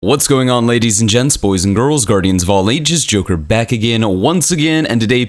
What's going on, ladies and gents, boys and girls, guardians of all ages, Joker back again, once again, and today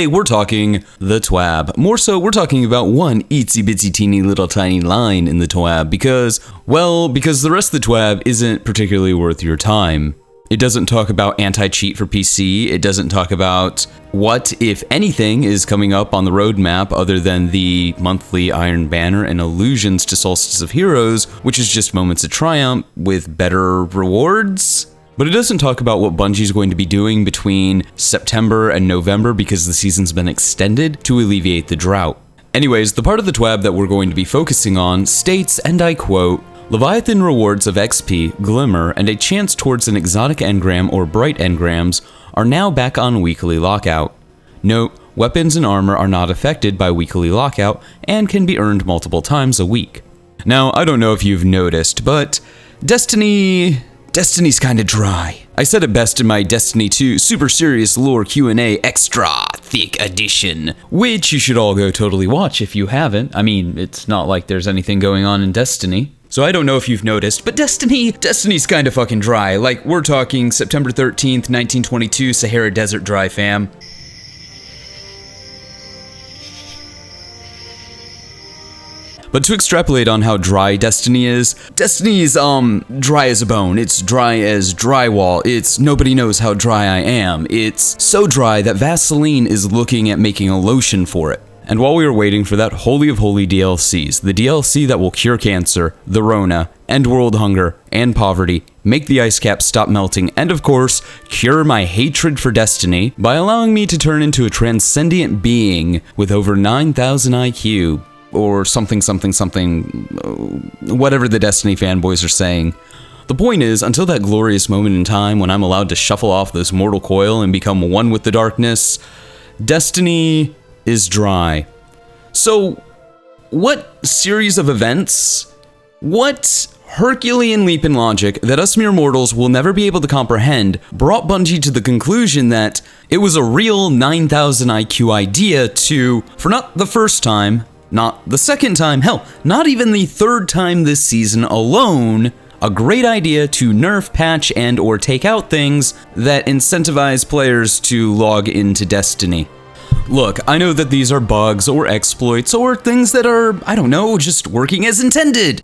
we're talking the TWAB. More so, we're talking about one itsy bitsy teeny little tiny line in the TWAB because the rest of the TWAB isn't particularly worth your time. It doesn't talk about anti-cheat for PC, it doesn't talk about what, if anything, is coming up on the roadmap other than the monthly Iron Banner and Allusions to Solstice of Heroes, which is just Moments of Triumph with better rewards. But it doesn't talk about what Bungie's going to be doing between September and November because the season's been extended to alleviate the drought. Anyways, the part of the TWAB that we're going to be focusing on states, and I quote, Leviathan rewards of XP, Glimmer, and a chance towards an exotic engram or bright engrams are now back on weekly lockout. Note, weapons and armor are not affected by weekly lockout and can be earned multiple times a week. Now, I don't know if you've noticed, but Destiny's kinda dry. I said it best in my Destiny 2 Super Serious Lore Q&A Extra Thick Edition, which you should all go totally watch if you haven't. I mean, it's not like there's anything going on in Destiny. So I don't know if you've noticed, but Destiny's kinda fucking dry. Like, we're talking September 13th, 1922, Sahara Desert dry, fam. But to extrapolate on how dry Destiny is, Destiny's, dry as a bone. It's dry as drywall. It's nobody knows how dry I am. It's so dry that Vaseline is looking at making a lotion for it. And while we were waiting for that holy of holy DLCs, the DLC that will cure cancer, the Rona, end world hunger, and poverty, make the ice caps stop melting, and of course, cure my hatred for Destiny by allowing me to turn into a transcendent being with over 9,000 IQ, or something, whatever the Destiny fanboys are saying. The point is, until that glorious moment in time when I'm allowed to shuffle off this mortal coil and become one with the darkness, Destiny is dry. So, what series of events, what Herculean leap in logic that us mere mortals will never be able to comprehend brought Bungie to the conclusion that it was a real 9,000 IQ idea to, for not the first time, not the second time, hell, not even the third time this season alone, a great idea to nerf, patch, and or take out things that incentivize players to log into Destiny. Look, I know that these are bugs or exploits or things that are, I don't know, just working as intended.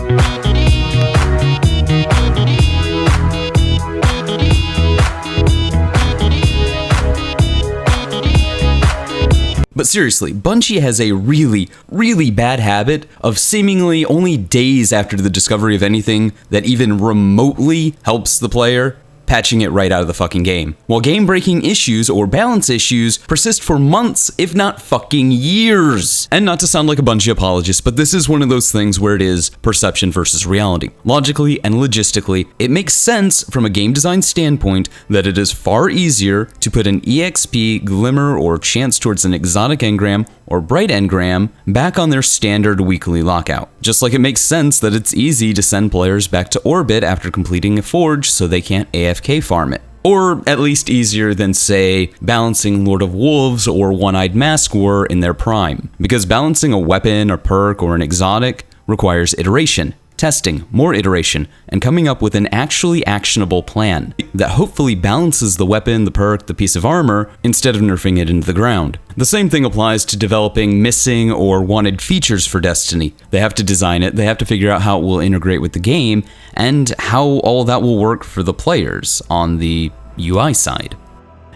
But seriously, Bungie has a really, really bad habit of seemingly only days after the discovery of anything that even remotely helps the player, patching it right out of the fucking game. While game-breaking issues or balance issues persist for months, if not fucking years. And not to sound like a Bungie apologist, but this is one of those things where it is perception versus reality. Logically and logistically, it makes sense from a game design standpoint that it is far easier to put an EXP, Glimmer, or chance towards an exotic engram or bright engram back on their standard weekly lockout. Just like it makes sense that it's easy to send players back to orbit after completing a forge so they can't AFK farm it. Or at least easier than, say, balancing Lord of Wolves or One-Eyed Mask were in their prime. Because balancing a weapon, a perk, or an exotic requires iteration, testing, more iteration, and coming up with an actually actionable plan that hopefully balances the weapon, the perk, the piece of armor, instead of nerfing it into the ground. The same thing applies to developing missing or wanted features for Destiny. They have to design it, they have to figure out how it will integrate with the game, and how all that will work for the players on the UI side.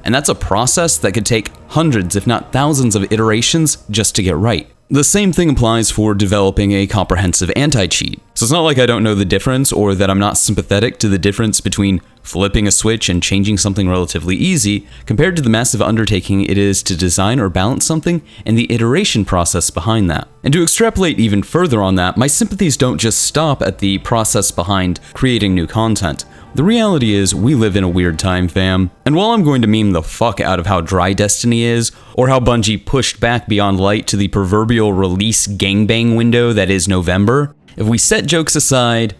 And that's a process that could take hundreds, if not thousands of iterations just to get right. The same thing applies for developing a comprehensive anti-cheat. So it's not like I don't know the difference or that I'm not sympathetic to the difference between flipping a switch and changing something relatively easy compared to the massive undertaking it is to design or balance something and the iteration process behind that. And to extrapolate even further on that, my sympathies don't just stop at the process behind creating new content. The reality is, we live in a weird time, fam. And while I'm going to meme the fuck out of how dry Destiny is, or how Bungie pushed back Beyond Light to the proverbial release gangbang window that is November, if we set jokes aside,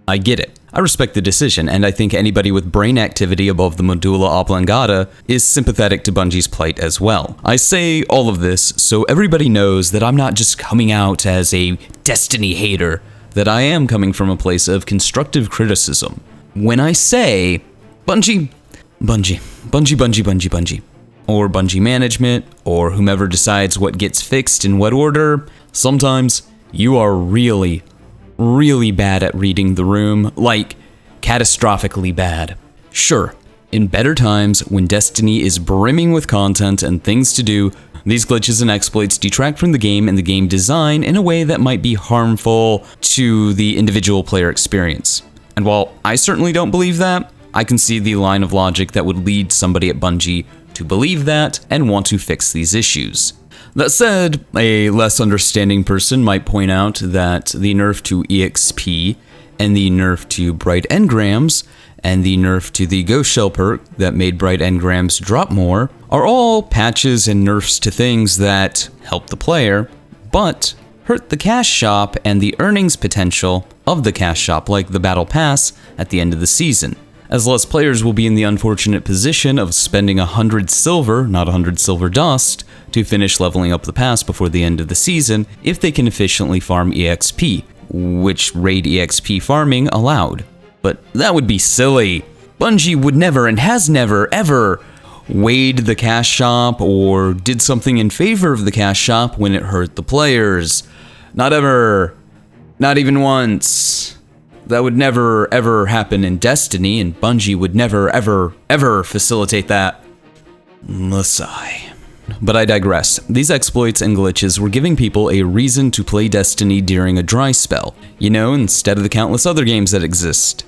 I get it. I respect the decision, and I think anybody with brain activity above the medulla oblongata is sympathetic to Bungie's plight as well. I say all of this so everybody knows that I'm not just coming out as a Destiny hater, that I am coming from a place of constructive criticism. When I say Bungie, or Bungie management, or whomever decides what gets fixed in what order, sometimes you are really, really bad at reading the room, like catastrophically bad. Sure, in better times, when Destiny is brimming with content and things to do, these glitches and exploits detract from the game and the game design in a way that might be harmful to the individual player experience. And while I certainly don't believe that, I can see the line of logic that would lead somebody at Bungie to believe that and want to fix these issues. That said, a less understanding person might point out that the nerf to EXP and the nerf to Bright Engrams and the nerf to the Ghost Shell perk that made Bright Engrams drop more are all patches and nerfs to things that help the player, but hurt the cash shop and the earnings potential of the cash shop, like the Battle Pass at the end of the season, as less players will be in the unfortunate position of spending 100 silver, not 100 silver dust, to finish leveling up the pass before the end of the season if they can efficiently farm EXP, which raid EXP farming allowed. But that would be silly. Bungie would never and has never ever weighed the cash shop or did something in favor of the cash shop when it hurt the players. Not ever. Not even once. That would never ever happen in Destiny, and Bungie would never ever ever facilitate that. Sigh. But I digress. These exploits and glitches were giving people a reason to play Destiny during a dry spell, you know, instead of the countless other games that exist.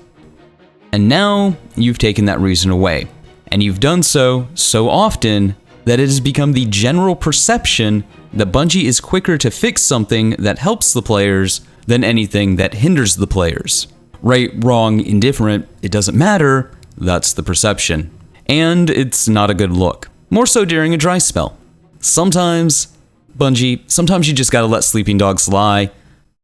And now, you've taken that reason away. And you've done so often that it has become the general perception that Bungie is quicker to fix something that helps the players than anything that hinders the players. Right, wrong, indifferent, it doesn't matter, that's the perception. And it's not a good look. More so during a dry spell. Sometimes, Bungie, sometimes you just gotta let sleeping dogs lie.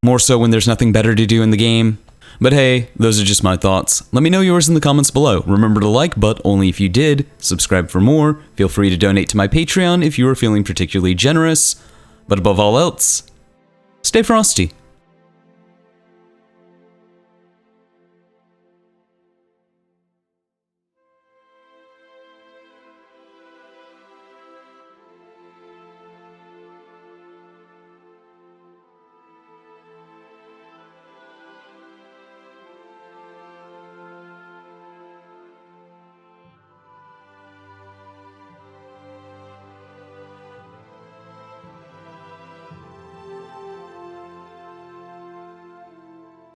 More so when there's nothing better to do in the game. But hey, those are just my thoughts. Let me know yours in the comments below. Remember to like, but only if you did. Subscribe for more. Feel free to donate to my Patreon if you are feeling particularly generous. But above all else, stay frosty.